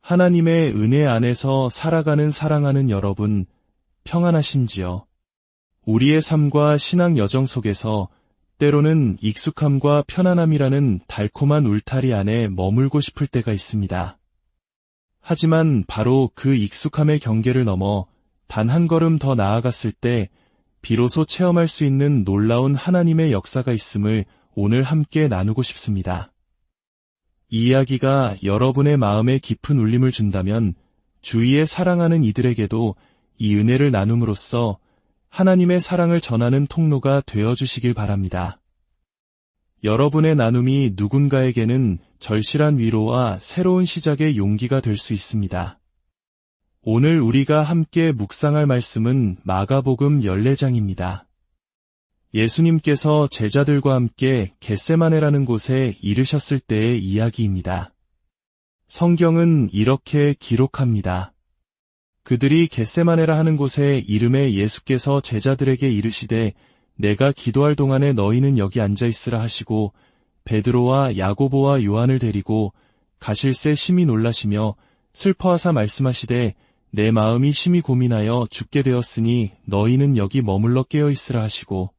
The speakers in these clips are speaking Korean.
하나님의 은혜 안에서 살아가는 사랑하는 여러분, 평안하신지요? 우리의 삶과 신앙 여정 속에서 때로는 익숙함과 편안함이라는 달콤한 울타리 안에 머물고 싶을 때가 있습니다. 하지만 바로 그 익숙함의 경계를 넘어 단 한 걸음 더 나아갔을 때 비로소 체험할 수 있는 놀라운 하나님의 역사가 있음을 오늘 함께 나누고 싶습니다. 이 이야기가 여러분의 마음에 깊은 울림을 준다면 주위에 사랑하는 이들에게도 이 은혜를 나눔으로써 하나님의 사랑을 전하는 통로가 되어주시길 바랍니다. 여러분의 나눔이 누군가에게는 절실한 위로와 새로운 시작의 용기가 될 수 있습니다. 오늘 우리가 함께 묵상할 말씀은 마가복음 14장입니다. 예수님께서 제자들과 함께 겟세마네라는 곳에 이르셨을 때의 이야기입니다. 성경은 이렇게 기록합니다. 그들이 겟세마네라 하는 곳에 이름에 예수께서 제자들에게 이르시되 내가 기도할 동안에 너희는 여기 앉아 있으라 하시고 베드로와 야고보와 요한을 데리고 가실새 심히 놀라시며 슬퍼하사 말씀하시되 내 마음이 심히 고민하여 죽게 되었으니 너희는 여기 머물러 깨어 있으라 하시고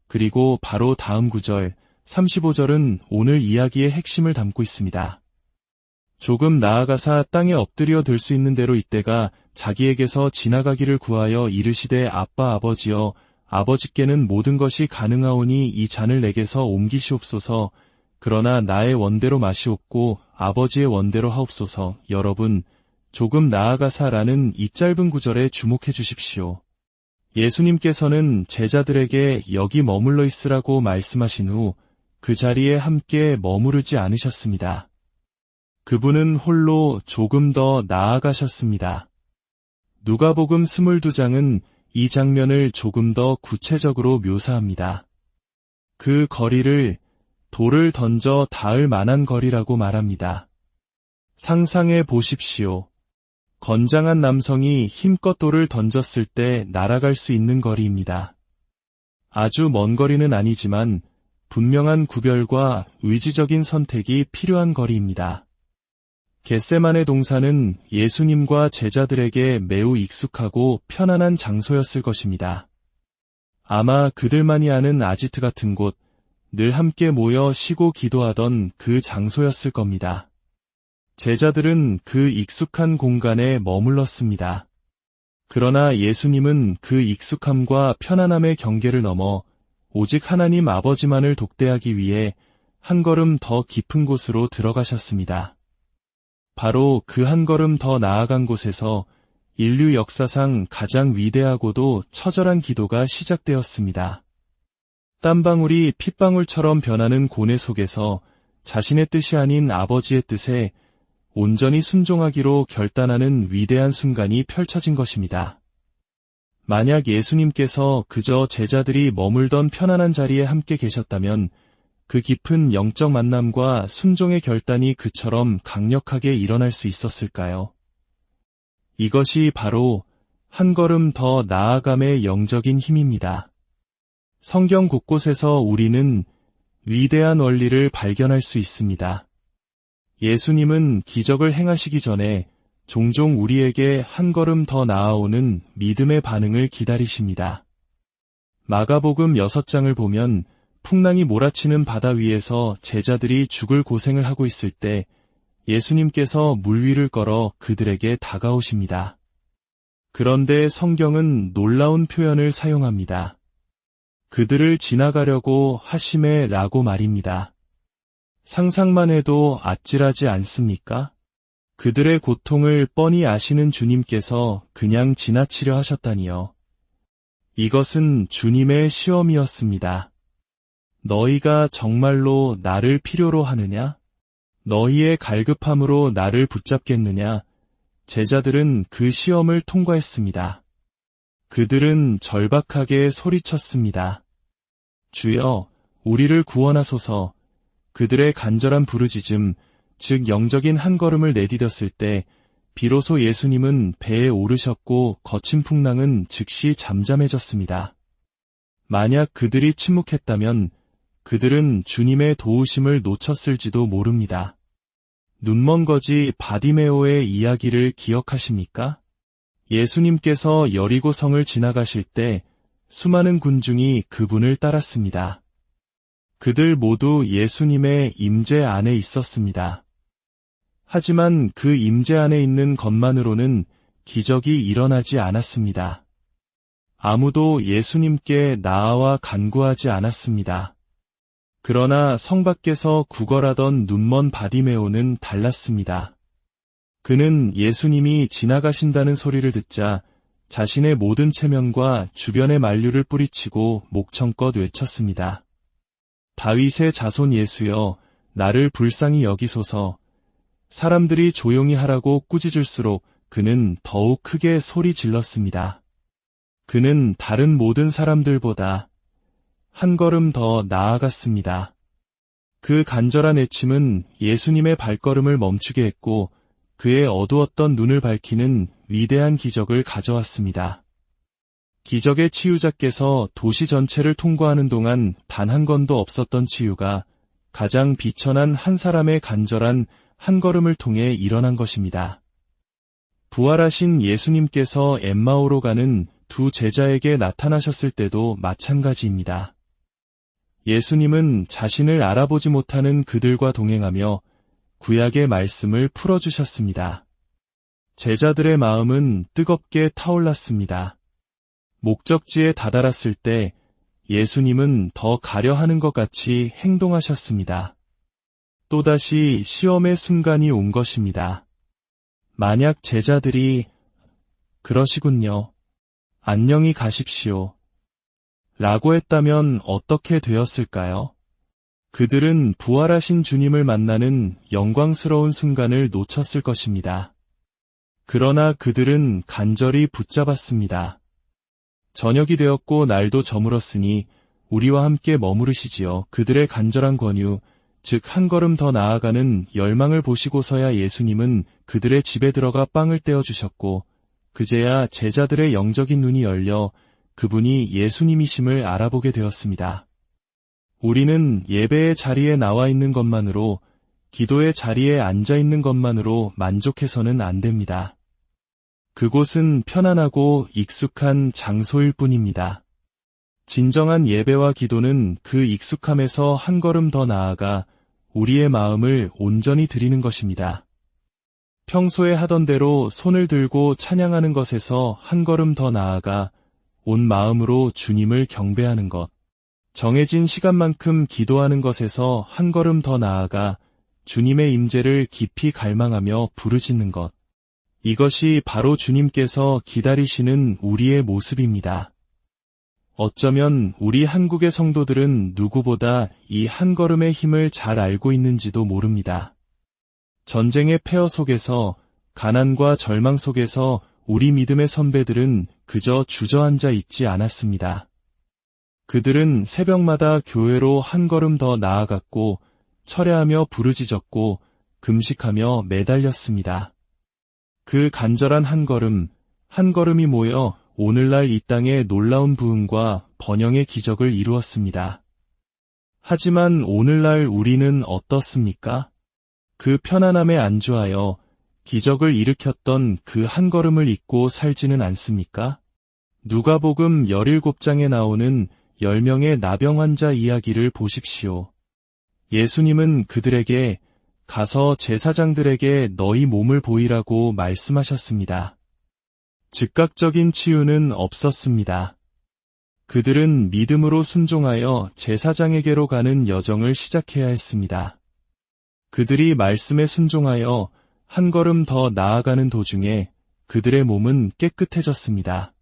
그리고 바로 다음 구절 35절은 오늘 이야기의 핵심을 담고 있습니다. 조금 나아가사 땅에 엎드려 들 수 있는 대로 이때가 자기에게서 지나가기를 구하여 이르시되 아빠 아버지여 아버지께는 모든 것이 가능하오니 이 잔을 내게서 옮기시옵소서. 그러나 나의 원대로 마시옵고 아버지의 원대로 하옵소서. 여러분, 조금 나아가사라는 이 짧은 구절에 주목해 주십시오. 예수님께서는 제자들에게 여기 머물러 있으라고 말씀하신 후 그 자리에 함께 머무르지 않으셨습니다. 그분은 홀로 조금 더 나아가셨습니다. 누가복음 22장은 이 장면을 조금 더 구체적으로 묘사합니다. 그 거리를 돌을 던져 닿을 만한 거리라고 말합니다. 상상해 보십시오. 건장한 남성이 힘껏 돌을 던졌을 때 날아갈 수 있는 거리입니다. 아주 먼 거리는 아니지만 분명한 구별과 의지적인 선택이 필요한 거리입니다. 겟세마네 동산은 예수님과 제자들에게 매우 익숙하고 편안한 장소였을 것입니다. 아마 그들만이 아는 아지트 같은 곳, 늘 함께 모여 쉬고 기도하던 그 장소였을 겁니다. 제자들은 그 익숙한 공간에 머물렀습니다. 그러나 예수님은 그 익숙함과 편안함의 경계를 넘어 오직 하나님 아버지만을 독대하기 위해 한 걸음 더 깊은 곳으로 들어가셨습니다. 바로 그 한 걸음 더 나아간 곳에서 인류 역사상 가장 위대하고도 처절한 기도가 시작되었습니다. 땀방울이 핏방울처럼 변하는 고뇌 속에서 자신의 뜻이 아닌 아버지의 뜻에 온전히 순종하기로 결단하는 위대한 순간이 펼쳐진 것입니다. 만약 예수님께서 그저 제자들이 머물던 편안한 자리에 함께 계셨다면 그 깊은 영적 만남과 순종의 결단이 그처럼 강력하게 일어날 수 있었을까요? 이것이 바로 한 걸음 더 나아감의 영적인 힘입니다. 성경 곳곳에서 우리는 위대한 원리를 발견할 수 있습니다. 예수님은 기적을 행하시기 전에 종종 우리에게 한 걸음 더 나아오는 믿음의 반응을 기다리십니다. 마가복음 6장을 보면 풍랑이 몰아치는 바다 위에서 제자들이 죽을 고생을 하고 있을 때 예수님께서 물 위를 걸어 그들에게 다가오십니다. 그런데 성경은 놀라운 표현을 사용합니다. 그들을 지나가려고 하시매 라고 말입니다. 상상만 해도 아찔하지 않습니까? 그들의 고통을 뻔히 아시는 주님께서 그냥 지나치려 하셨다니요. 이것은 주님의 시험이었습니다. 너희가 정말로 나를 필요로 하느냐? 너희의 갈급함으로 나를 붙잡겠느냐? 제자들은 그 시험을 통과했습니다. 그들은 절박하게 소리쳤습니다. 주여, 우리를 구원하소서. 그들의 간절한 부르짖음, 즉 영적인 한 걸음을 내디뎠을 때 비로소 예수님은 배에 오르셨고 거친 풍랑은 즉시 잠잠해졌습니다. 만약 그들이 침묵했다면 그들은 주님의 도우심을 놓쳤을지도 모릅니다. 눈먼 거지 바디메오의 이야기를 기억하십니까? 예수님께서 여리고성을 지나가실 때 수많은 군중이 그분을 따랐습니다. 그들 모두 예수님의 임재 안에 있었습니다. 하지만 그 임재 안에 있는 것만으로는 기적이 일어나지 않았습니다. 아무도 예수님께 나아와 간구하지 않았습니다. 그러나 성 밖에서 구걸하던 눈먼 바디메오는 달랐습니다. 그는 예수님이 지나가신다는 소리를 듣자 자신의 모든 체면과 주변의 만류를 뿌리치고 목청껏 외쳤습니다. 다윗의 자손 예수여, 나를 불쌍히 여기소서. 사람들이 조용히 하라고 꾸짖을수록 그는 더욱 크게 소리 질렀습니다. 그는 다른 모든 사람들보다 한 걸음 더 나아갔습니다. 그 간절한 애침은 예수님의 발걸음을 멈추게 했고 그의 어두웠던 눈을 밝히는 위대한 기적을 가져왔습니다. 기적의 치유자께서 도시 전체를 통과하는 동안 단 한 건도 없었던 치유가 가장 비천한 한 사람의 간절한 한 걸음을 통해 일어난 것입니다. 부활하신 예수님께서 엠마오로 가는 두 제자에게 나타나셨을 때도 마찬가지입니다. 예수님은 자신을 알아보지 못하는 그들과 동행하며 구약의 말씀을 풀어주셨습니다. 제자들의 마음은 뜨겁게 타올랐습니다. 목적지에 다다랐을 때 예수님은 더 가려 하는 것 같이 행동하셨습니다. 또다시 시험의 순간이 온 것입니다. 만약 제자들이 그러시군요. 안녕히 가십시오. 라고 했다면 어떻게 되었을까요? 그들은 부활하신 주님을 만나는 영광스러운 순간을 놓쳤을 것입니다. 그러나 그들은 간절히 붙잡았습니다. 저녁이 되었고 날도 저물었으니 우리와 함께 머무르시지요. 그들의 간절한 권유, 즉 한 걸음 더 나아가는 열망을 보시고서야 예수님은 그들의 집에 들어가 빵을 떼어주셨고 그제야 제자들의 영적인 눈이 열려 그분이 예수님이심을 알아보게 되었습니다. 우리는 예배의 자리에 나와 있는 것만으로, 기도의 자리에 앉아 있는 것만으로 만족해서는 안 됩니다. 그곳은 편안하고 익숙한 장소일 뿐입니다. 진정한 예배와 기도는 그 익숙함에서 한 걸음 더 나아가 우리의 마음을 온전히 드리는 것입니다. 평소에 하던 대로 손을 들고 찬양하는 것에서 한 걸음 더 나아가 온 마음으로 주님을 경배하는 것. 정해진 시간만큼 기도하는 것에서 한 걸음 더 나아가 주님의 임재를 깊이 갈망하며 부르짖는 것. 이것이 바로 주님께서 기다리시는 우리의 모습입니다. 어쩌면 우리 한국의 성도들은 누구보다 이 한 걸음의 힘을 잘 알고 있는지도 모릅니다. 전쟁의 폐허 속에서, 가난과 절망 속에서 우리 믿음의 선배들은 그저 주저앉아 있지 않았습니다. 그들은 새벽마다 교회로 한 걸음 더 나아갔고 철야하며 부르짖었고 금식하며 매달렸습니다. 그 간절한 한 걸음이 모여 오늘날 이 땅에 놀라운 부흥과 번영의 기적을 이루었습니다. 하지만 오늘날 우리는 어떻습니까? 그 편안함에 안주하여 기적을 일으켰던 그 한 걸음을 잊고 살지는 않습니까? 누가복음 17장에 나오는 10명의 나병 환자 이야기를 보십시오. 예수님은 그들에게 가서 제사장들에게 너희 몸을 보이라고 말씀하셨습니다. 즉각적인 치유는 없었습니다. 그들은 믿음으로 순종하여 제사장에게로 가는 여정을 시작해야 했습니다. 그들이 말씀에 순종하여 한 걸음 더 나아가는 도중에 그들의 몸은 깨끗해졌습니다.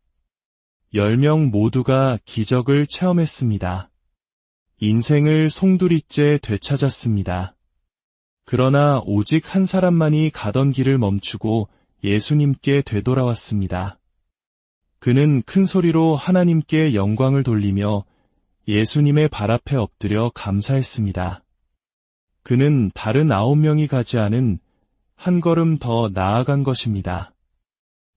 10명 모두가 기적을 체험했습니다. 인생을 송두리째 되찾았습니다. 그러나 오직 한 사람만이 가던 길을 멈추고 예수님께 되돌아왔습니다. 그는 큰 소리로 하나님께 영광을 돌리며 예수님의 발 앞에 엎드려 감사했습니다. 그는 다른 9명이 가지 않은 한 걸음 더 나아간 것입니다.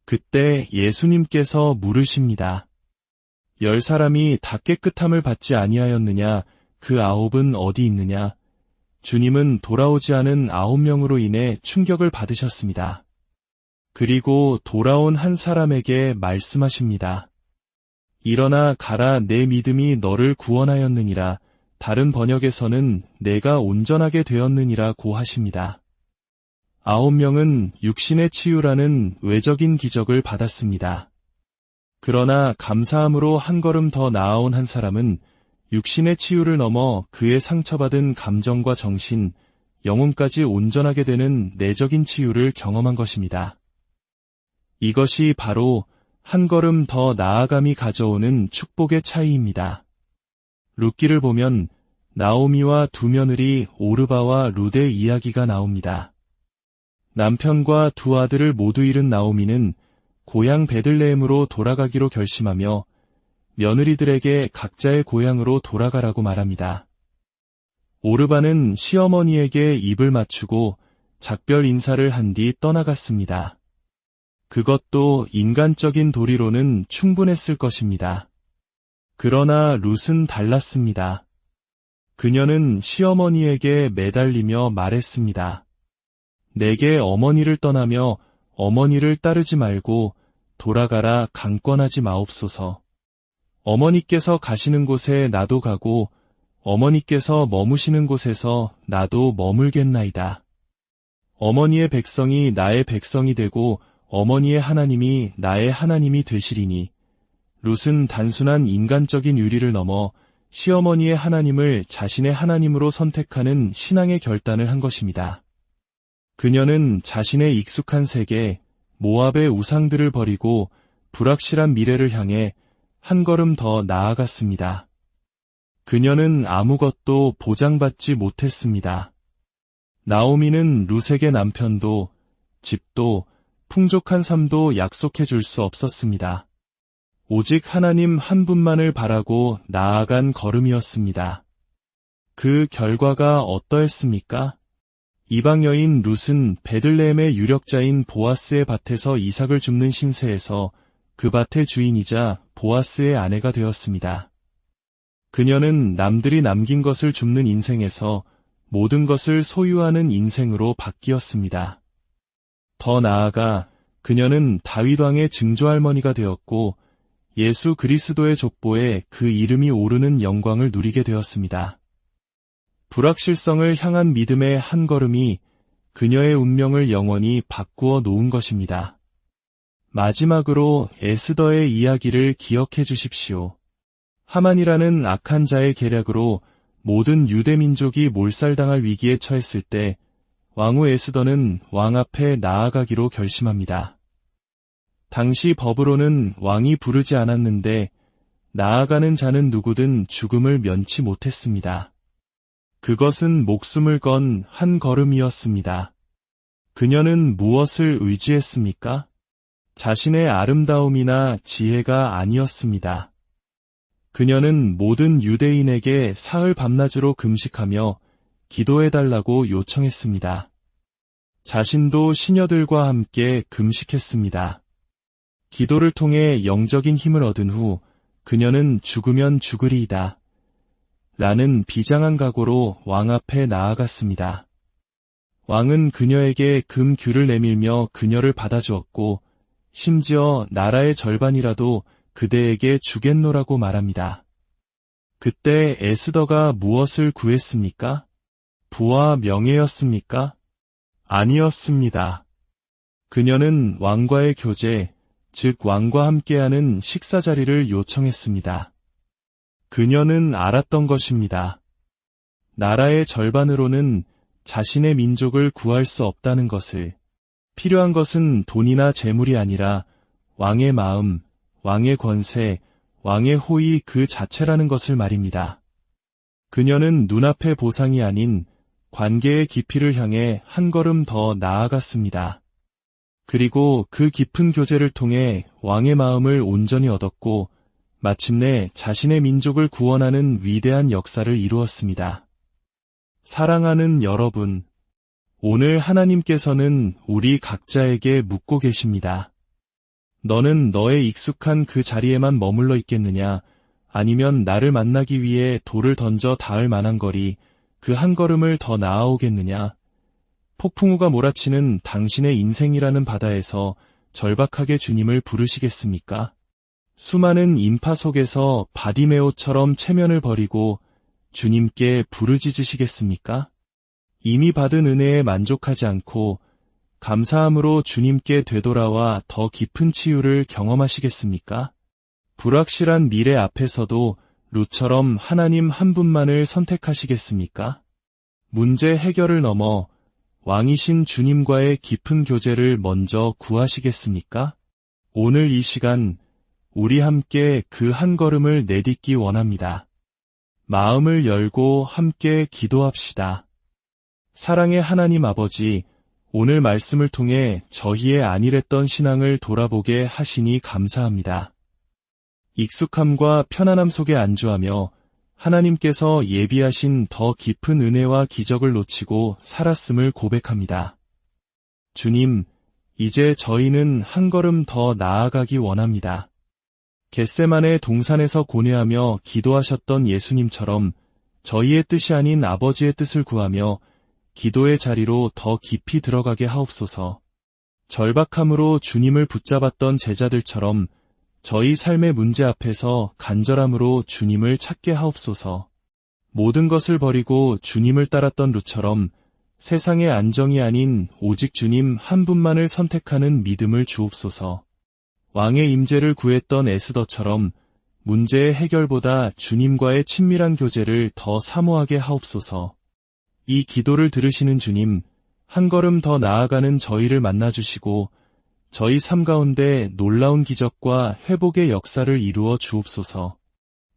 그때 예수님께서 물으십니다. 10사람이 다 깨끗함을 받지 아니하였느냐? 그 9은 어디 있느냐? 주님은 돌아오지 않은 9명으로 인해 충격을 받으셨습니다. 그리고 돌아온 한 사람에게 말씀하십니다. 일어나 가라, 내 믿음이 너를 구원하였느니라. 다른 번역에서는 내가 온전하게 되었느니라고 하십니다. 9명은 육신의 치유라는 외적인 기적을 받았습니다. 그러나 감사함으로 한 걸음 더 나아온 한 사람은 육신의 치유를 넘어 그의 상처받은 감정과 정신, 영혼까지 온전하게 되는 내적인 치유를 경험한 것입니다. 이것이 바로 한 걸음 더 나아감이 가져오는 축복의 차이입니다. 룻기를 보면 나오미와 두 며느리 오르바와 룻의 이야기가 나옵니다. 남편과 두 아들을 모두 잃은 나오미는 고향 베들레헴으로 돌아가기로 결심하며 며느리들에게 각자의 고향으로 돌아가라고 말합니다. 오르바는 시어머니에게 입을 맞추고 작별 인사를 한 뒤 떠나갔습니다. 그것도 인간적인 도리로는 충분했을 것입니다. 그러나 룻은 달랐습니다. 그녀는 시어머니에게 매달리며 말했습니다. 내게 어머니를 떠나며 어머니를 따르지 말고 돌아가라, 강권하지 마옵소서. 어머니께서 가시는 곳에 나도 가고 어머니께서 머무시는 곳에서 나도 머물겠나이다. 어머니의 백성이 나의 백성이 되고 어머니의 하나님이 나의 하나님이 되시리니. 룻은 단순한 인간적인 유리를 넘어 시어머니의 하나님을 자신의 하나님으로 선택하는 신앙의 결단을 한 것입니다. 그녀는 자신의 익숙한 세계, 모압의 우상들을 버리고 불확실한 미래를 향해 한 걸음 더 나아갔습니다. 그녀는 아무것도 보장받지 못했습니다. 나오미는 룻에게 남편도, 집도, 풍족한 삶도 약속해 줄 수 없었습니다. 오직 하나님 한 분만을 바라고 나아간 걸음이었습니다. 그 결과가 어떠했습니까? 이방 여인 룻은 베들레헴의 유력자인 보아스의 밭에서 이삭을 줍는 신세에서 그 밭의 주인이자 보아스의 아내가 되었습니다. 그녀는 남들이 남긴 것을 줍는 인생에서 모든 것을 소유하는 인생으로 바뀌었습니다. 더 나아가 그녀는 다윗 왕의 증조할머니가 되었고 예수 그리스도의 족보에 그 이름이 오르는 영광을 누리게 되었습니다. 불확실성을 향한 믿음의 한 걸음이 그녀의 운명을 영원히 바꾸어 놓은 것입니다. 마지막으로 에스더의 이야기를 기억해 주십시오. 하만이라는 악한 자의 계략으로 모든 유대 민족이 몰살당할 위기에 처했을 때 왕후 에스더는 왕 앞에 나아가기로 결심합니다. 당시 법으로는 왕이 부르지 않았는데 나아가는 자는 누구든 죽음을 면치 못했습니다. 그것은 목숨을 건 한 걸음이었습니다. 그녀는 무엇을 의지했습니까? 자신의 아름다움이나 지혜가 아니었습니다. 그녀는 모든 유대인에게 사흘 밤낮으로 금식하며 기도해달라고 요청했습니다. 자신도 시녀들과 함께 금식했습니다. 기도를 통해 영적인 힘을 얻은 후 그녀는 죽으면 죽으리이다 라는 비장한 각오로 왕 앞에 나아갔습니다. 왕은 그녀에게 금규를 내밀며 그녀를 받아주었고 심지어 나라의 절반이라도 그대에게 주겠노라고 말합니다. 그때 에스더가 무엇을 구했습니까? 부와 명예였습니까? 아니었습니다. 그녀는 왕과의 교제, 즉 왕과 함께하는 식사 자리를 요청했습니다. 그녀는 알았던 것입니다. 나라의 절반으로는 자신의 민족을 구할 수 없다는 것을. 필요한 것은 돈이나 재물이 아니라 왕의 마음, 왕의 권세, 왕의 호의 그 자체라는 것을 말입니다. 그녀는 눈앞의 보상이 아닌 관계의 깊이를 향해 한 걸음 더 나아갔습니다. 그리고 그 깊은 교제를 통해 왕의 마음을 온전히 얻었고 마침내 자신의 민족을 구원하는 위대한 역사를 이루었습니다. 사랑하는 여러분, 오늘 하나님께서는 우리 각자에게 묻고 계십니다. 너는 너의 익숙한 그 자리에만 머물러 있겠느냐, 아니면 나를 만나기 위해 돌을 던져 닿을 만한 거리, 그 한 걸음을 더 나아오겠느냐? 폭풍우가 몰아치는 당신의 인생이라는 바다에서 절박하게 주님을 부르시겠습니까? 수많은 인파 속에서 바디메오처럼 체면을 버리고 주님께 부르짖으시겠습니까? 이미 받은 은혜에 만족하지 않고 감사함으로 주님께 되돌아와 더 깊은 치유를 경험하시겠습니까? 불확실한 미래 앞에서도 룻처럼 하나님 한 분만을 선택하시겠습니까? 문제 해결을 넘어 왕이신 주님과의 깊은 교제를 먼저 구하시겠습니까? 오늘 이 시간 우리 함께 그 한 걸음을 내딛기 원합니다. 마음을 열고 함께 기도합시다. 사랑의 하나님 아버지, 오늘 말씀을 통해 저희의 안일했던 신앙을 돌아보게 하시니 감사합니다. 익숙함과 편안함 속에 안주하며 하나님께서 예비하신 더 깊은 은혜와 기적을 놓치고 살았음을 고백합니다. 주님, 이제 저희는 한 걸음 더 나아가기 원합니다. 겟세마네 동산에서 고뇌하며 기도하셨던 예수님처럼 저희의 뜻이 아닌 아버지의 뜻을 구하며 기도의 자리로 더 깊이 들어가게 하옵소서. 절박함으로 주님을 붙잡았던 제자들처럼 저희 삶의 문제 앞에서 간절함으로 주님을 찾게 하옵소서. 모든 것을 버리고 주님을 따랐던 룻처럼 세상의 안정이 아닌 오직 주님 한 분만을 선택하는 믿음을 주옵소서. 왕의 임재를 구했던 에스더처럼 문제의 해결보다 주님과의 친밀한 교제를 더 사모하게 하옵소서. 이 기도를 들으시는 주님, 한 걸음 더 나아가는 저희를 만나주시고 저희 삶 가운데 놀라운 기적과 회복의 역사를 이루어 주옵소서.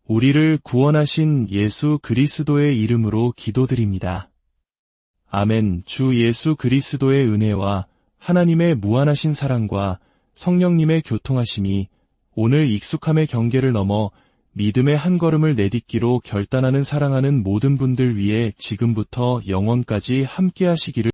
우리를 구원하신 예수 그리스도의 이름으로 기도드립니다. 아멘. 주 예수 그리스도의 은혜와 하나님의 무한하신 사랑과 성령님의 교통하심이 오늘 익숙함의 경계를 넘어 믿음의 한 걸음을 내딛기로 결단하는 사랑하는 모든 분들 위해 지금부터 영원까지 함께 하시기를